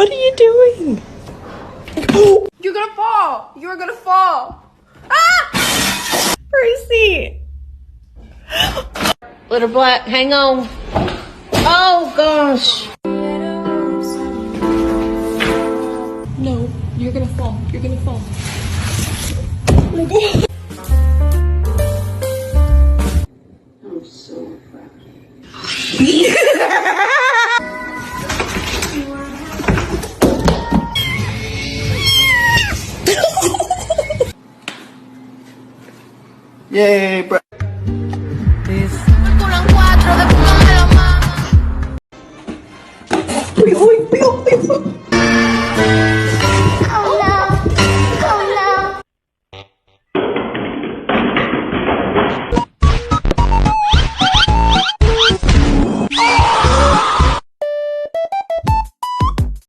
What are you doing? You're gonna fall. You're gonna fall. Ah! Percy! Little black, hang on. Oh gosh. No, you're gonna fall. You're gonna fall. I'm so afraid. Yay, bro.